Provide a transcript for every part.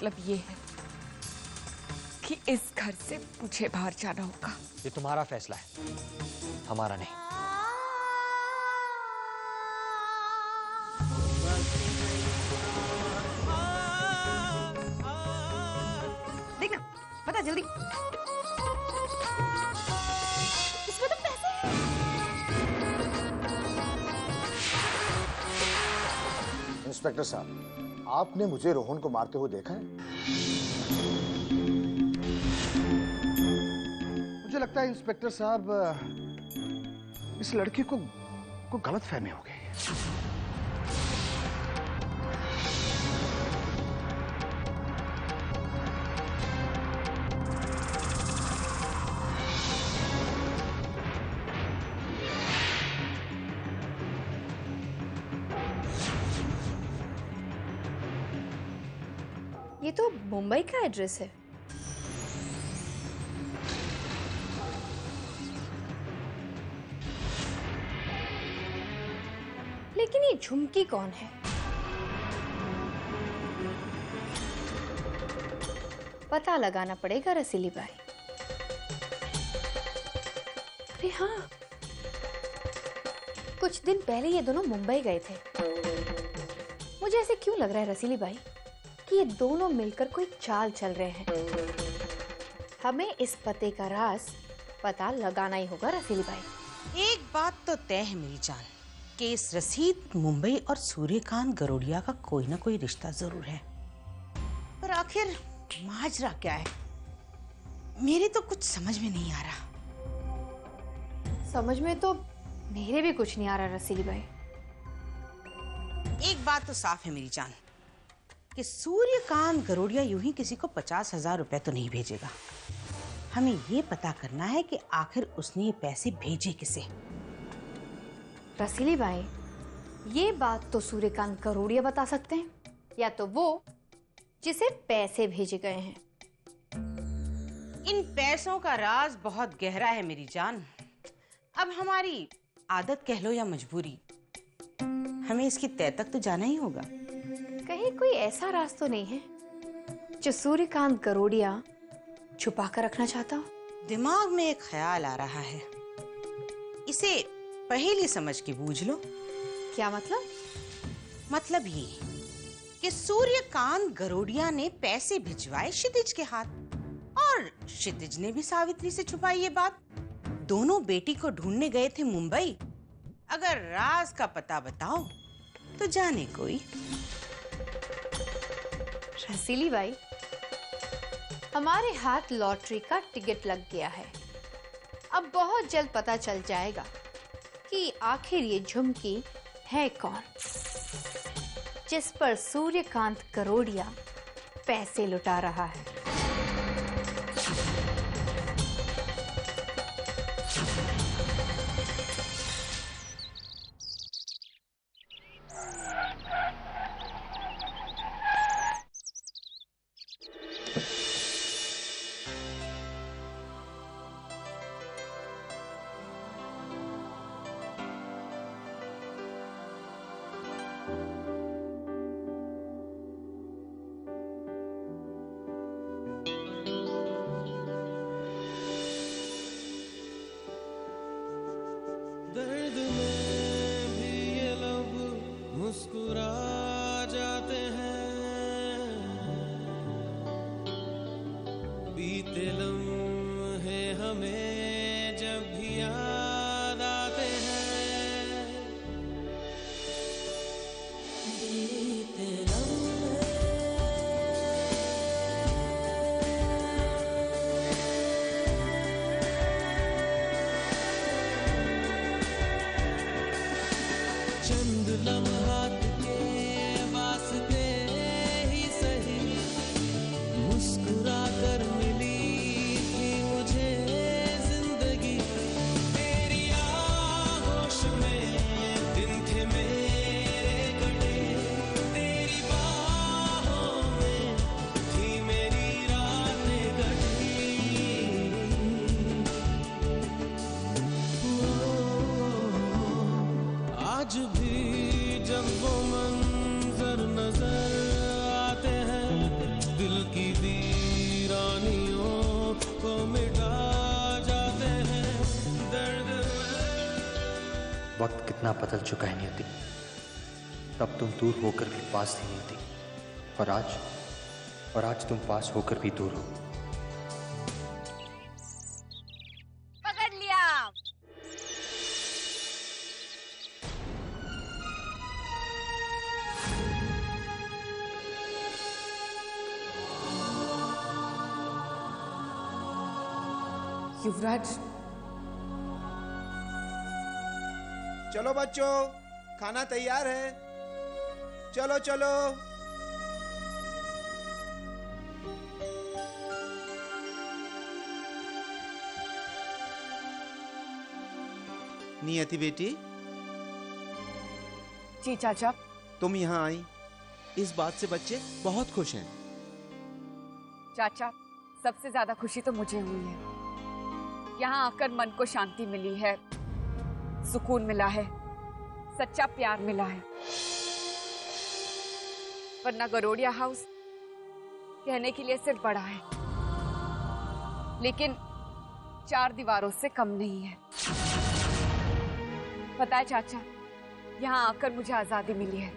मतलब ये है कि इस घर से मुझे बाहर जाना होगा। ये तुम्हारा फैसला है, हमारा नहीं। देखना, बता जल्दी। इसमें तो पैसे हैं। इंस्पेक्टर साहब, आपने मुझे रोहन को मारते हुए देखा है? मुझे लगता है इंस्पेक्टर साहब, इस लड़की को गलतफहमी हो गई है। ये तो मुंबई का एड्रेस है। लेकिन ये झुमकी कौन है? पता लगाना पड़ेगा रसीली बाई। अरे हाँ, कुछ दिन पहले ये दोनों मुंबई गए थे। मुझे ऐसे क्यों लग रहा है रसीली बाई कि ये दोनों मिलकर कोई चाल चल रहे हैं। हमें इस पते का राज पता लगाना ही होगा रसीली बाई। एक बात तो तय है मेरी जान कि इस रसीद मुंबई और सूर्यकांत गरोडिया का कोई ना कोई रिश्ता जरूर है, पर आखिर माजरा क्या है मेरी तो कुछ समझ में नहीं आ रहा। समझ में तो मेरे भी कुछ नहीं आ रहा रसीली बाई। एक बात तो साफ है मेरी जान कि सूर्यकांत गरोडिया यूं ही किसी को 50,000 रुपए तो नहीं भेजेगा। हमें ये पता करना है कि आखिर उसने ये पैसे भेजे किसे। रसीली बाई, ये बात तो सूर्यकांत गरोडिया बता सकते हैं, या तो वो जिसे पैसे भेजे गए हैं। इन पैसों का राज बहुत गहरा है मेरी जान। अब हमारी आदत कह लो या मजबूरी, हमें इसकी तह तक तो जाना ही होगा। कहीं कोई ऐसा राज तो नहीं है जो सूर्यकांत गरोडिया छुपा कर रखना चाहता हो? दिमाग में एक ख्याल आ रहा है, इसे पहेली समझ के बूझ लो। क्या मतलब? मतलब ये कि सूर्यकांत गरोडिया ने पैसे भिजवाए क्षितिज के हाथ और क्षितिज ने भी सावित्री से छुपाई ये बात। दोनों बेटी को ढूंढने गए थे मुंबई। अगर राज का पता बताओ तो जाने कोई। रसीली बाई, हमारे हाथ लॉटरी का टिकट लग गया है। अब बहुत जल्द पता चल जाएगा कि आखिर ये झुमकी है कौन जिस पर सूर्यकांत गरोडिया पैसे लुटा रहा है। दर्द में भी ये लब मुस्कुरा जाते हैं, बीते लम्हे हमें जब भी याद आते हैं। बीते चंद लम्हात के वास्ते ही सही मुस्कुरा कर मिली थी मुझे जिंदगी। तेरी आगोश में दिन थे मेरे कटे, तेरी बाहों में थी मेरी रातें कटी। आज भी जब वो मंजर नजर आते हैं, दिल वक्त कितना बदल चुका है नियति। तब तुम दूर होकर भी पास थी नियति, और आज तुम पास होकर भी दूर हो। पकड़ लिया। युवराज, चलो बच्चों, खाना तैयार है, चलो चलो। नियति बेटी, जी चाचा। तुम यहाँ आई, इस बात से बच्चे बहुत खुश हैं। चाचा, सबसे ज्यादा खुशी तो मुझे हुई है। यहाँ आकर मन को शांति मिली है, सुकून मिला है, सच्चा प्यार मिला है। वरना गरोड़िया हाउस कहने के लिए सिर्फ बड़ा है, लेकिन 4 दीवारों से कम नहीं है। पता है चाचा, यहाँ आकर मुझे आजादी मिली है,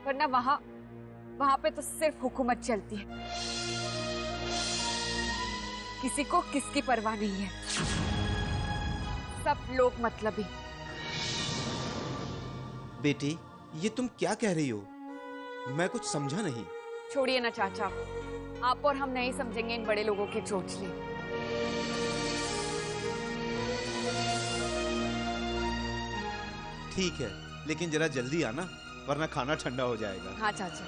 वरना वहां पे तो सिर्फ हुकूमत चलती है। किसी को किसकी परवाह नहीं है, सब लोग मतलबी। बेटी, ये तुम क्या कह रही हो? मैं कुछ समझा नहीं। छोड़िए ना चाचा, आप और हम नहीं समझेंगे इन बड़े लोगों की चोचले। ठीक है, लेकिन जरा जल्दी आना, वरना खाना ठंडा हो जाएगा। हाँ चाचा।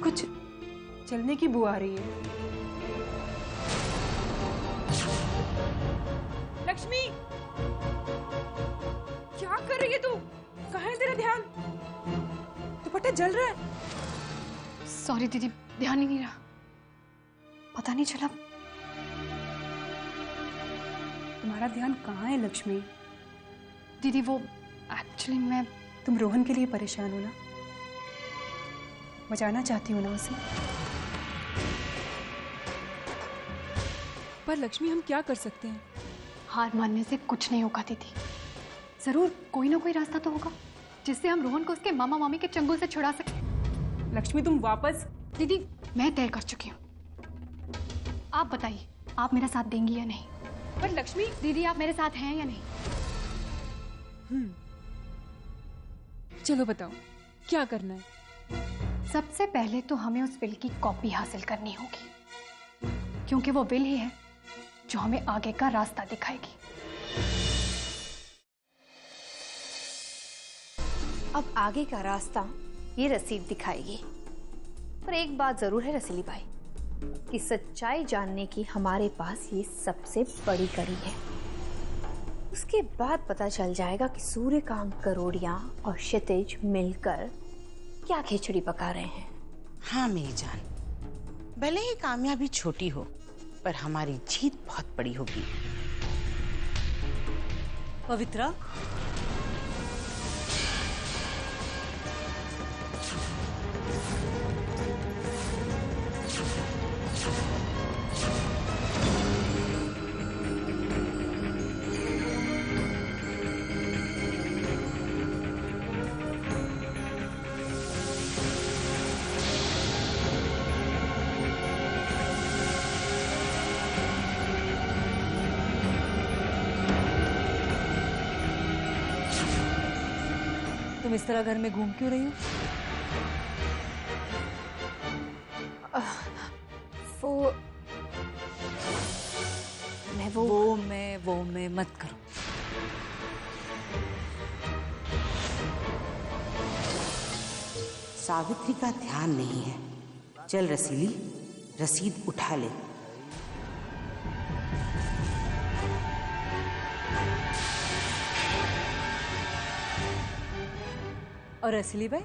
कुछ चलने की बू आ रही है। लक्ष्मी, क्या कर रही है तू? कहाँ है तेरा ध्यान? दुपट्टा जल रहा है। सॉरी दीदी, ध्यान ही नहीं रहा, पता नहीं चला। तुम्हारा ध्यान कहाँ है लक्ष्मी? दीदी वो एक्चुअली तुम रोहन के लिए परेशान हो ना? बचाना चाहती हो ना उसे? पर लक्ष्मी, हम क्या कर सकते हैं? हार मानने से कुछ नहीं होगा दीदी। जरूर कोई ना कोई रास्ता तो होगा जिससे हम रोहन को उसके मामा मामी के चंगुल से छुड़ा सके। लक्ष्मी, तुम वापस। दीदी, मैं तय कर चुकी हूँ, आप बताइए, आप मेरा साथ देंगी या नहीं? पर लक्ष्मी। दीदी, आप मेरे साथ हैं या नहीं? चलो बताओ, क्या करना है? सबसे पहले तो हमें उस विल की कॉपी हासिल करनी होगी, क्योंकि वो विल ही है जो हमें आगे का रास्ता दिखाएगी। अब आगे का रास्ता ये रसीद दिखाएगी। पर एक बात जरूर है रसीली भाई, कि सच्चाई जानने की हमारे पास ये सबसे बड़ी कड़ी है। उसके बाद पता चल जाएगा कि सूर्यकांत करोड़िया और क्षितिज मिलकर क्या खिचड़ी पका रहे हैं। हाँ मेरी जान, भले ही कामयाबी छोटी हो, पर हमारी जीत बहुत बड़ी होगी। पवित्रा, तुम इस तरह घर में घूम क्यों रही हो? वो मैं मत करो। सावित्री का ध्यान नहीं है। चल रसीली, रसीद उठा ले। और रसीली भाई?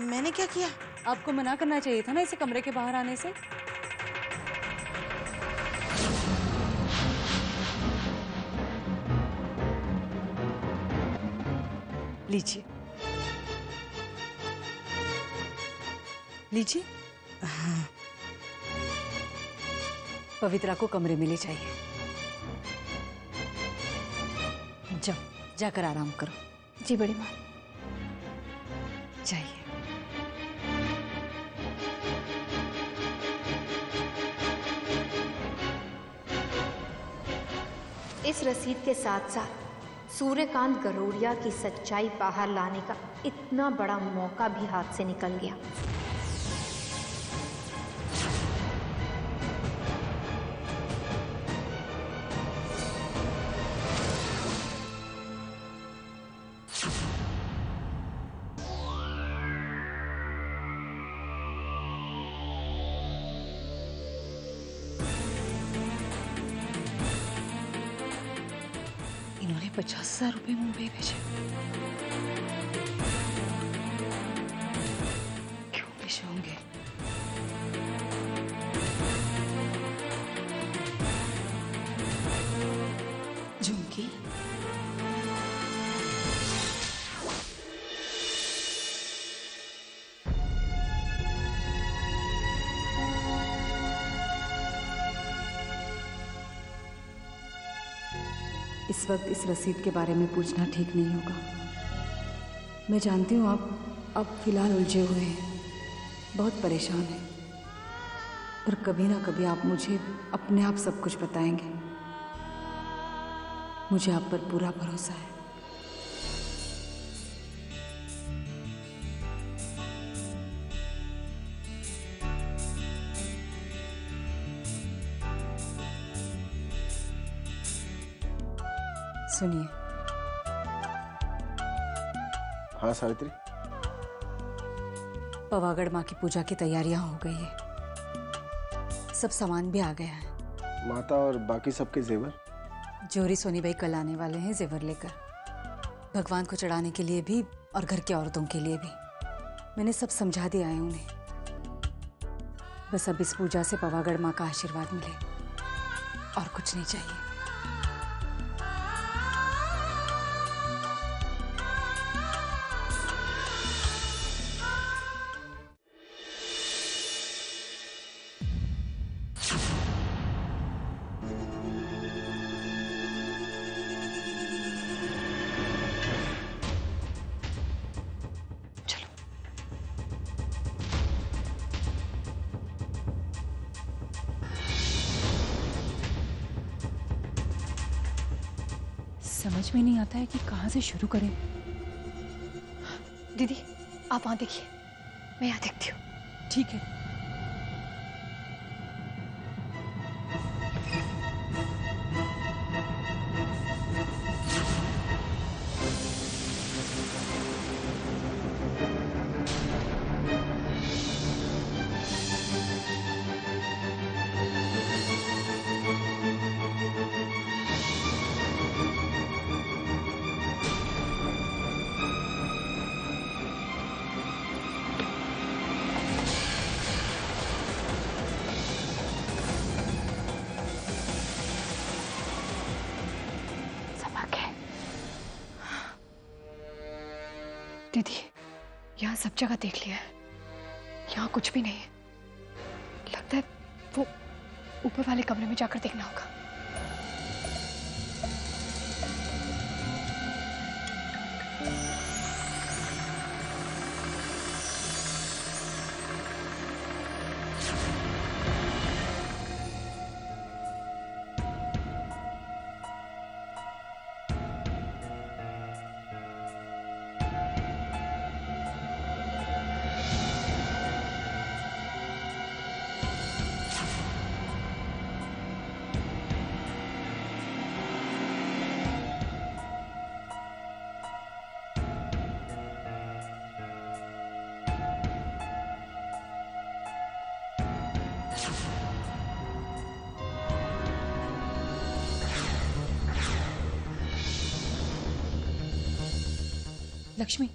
मैंने क्या किया? आपको मना करना चाहिए था ना इसे कमरे के बाहर आने से। लीजिए लीजिए। पवित्रा को कमरे में ले जाइए। जाओ, जाकर आराम करो। जी बड़ी माँ। जाइए। इस रसीद के साथ साथ सूर्यकांत गरोड़िया की सच्चाई बाहर लाने का इतना बड़ा मौका भी हाथ से निकल गया। इन्होंने 50,000 रुपए मुंबई भेजे। क्यों भेजे होंगे? झुमकी, इस वक्त इस रसीद के बारे में पूछना ठीक नहीं होगा। मैं जानती हूँ आप फिलहाल उलझे हुए हैं, बहुत परेशान हैं, पर कभी ना कभी आप मुझे अपने आप सब कुछ बताएंगे। मुझे आप पर पूरा भरोसा है। सुनिए। हाँ सावित्री। पवागढ़ माँ की पूजा की तैयारियां हो गई है, सब सामान भी आ गया है। माता और बाकी सबके जेवर? जोरी सोनी भाई कल आने वाले हैं जेवर लेकर, भगवान को चढ़ाने के लिए भी और घर की औरतों के लिए भी। मैंने सब समझा दिया है उन्हें। बस अब इस पूजा से पवागढ़ माँ का आशीर्वाद मिले और कुछ नहीं चाहिए। समझ में नहीं आता है कि कहाँ से शुरू करें। दीदी आप वहां देखिए, मैं यहाँ देखती हूँ। ठीक है। दीदी यहाँ सब जगह देख लिया है, यहाँ कुछ भी नहीं है। लगता है वो ऊपर वाले कमरे में जाकर देखना होगा। लक्ष्मी,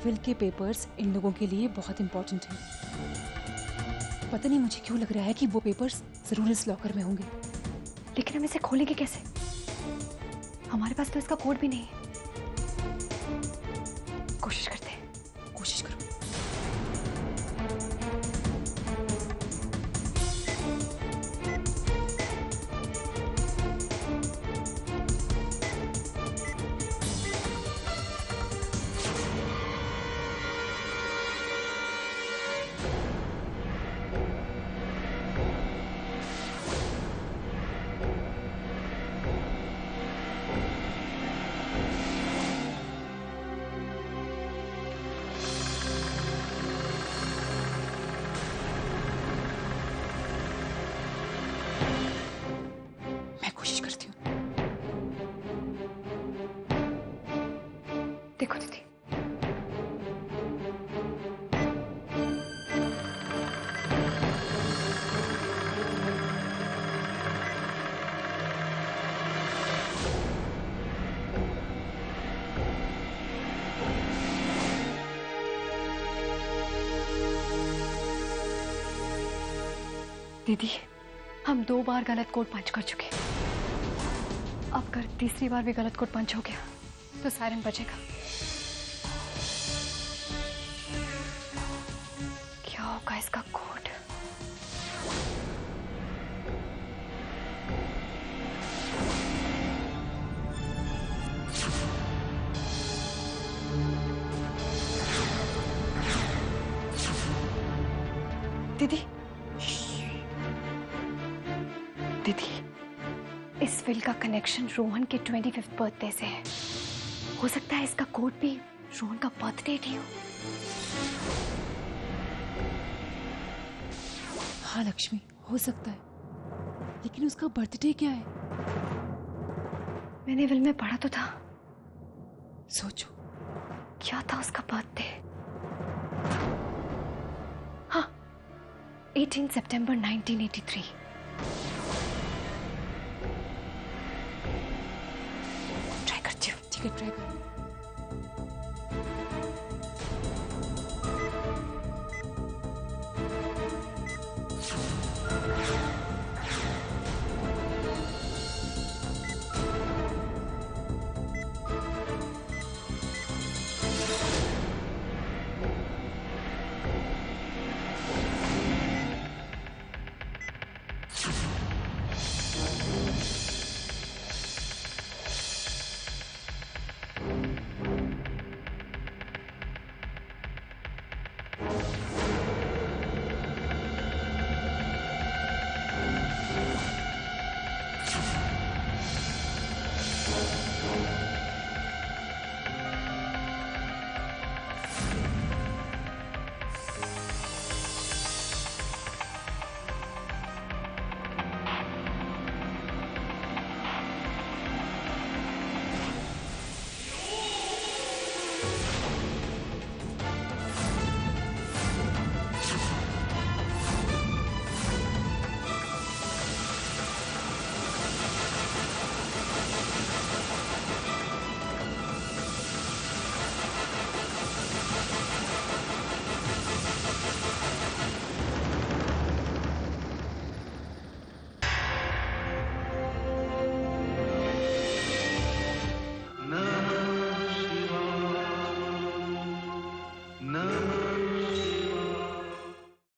विल के पेपर्स इन लोगों के लिए बहुत इंपॉर्टेंट हैं। पता नहीं मुझे क्यों लग रहा है कि वो पेपर्स जरूर इस लॉकर में होंगे। लेकिन हम इसे खोलेंगे कैसे? हमारे पास तो इसका कोड भी नहीं है। कोशिश करते हैं। कोशिश करो। देखो दीदी, दीदी हम 2 बार गलत कोड पंच कर चुके। अब अगर तीसरी बार भी गलत कोड पंच हो गया तो सायरन बचेगा। क्या होगा इसका कोड? दीदी, दीदी इस विल का कनेक्शन रोहन के 25th बर्थडे से है। हो सकता है इसका कोड भी रोहन का बर्थ डेट ही हो। हाँ लक्ष्मी, हो सकता है, लेकिन उसका बर्थडे क्या है? मैंने विल में पढ़ा तो था। सोचो क्या था उसका बर्थडे? हाँ, 18 सितंबर 1983। ट्राई करती हूँ। ठीक है, ट्राई कर।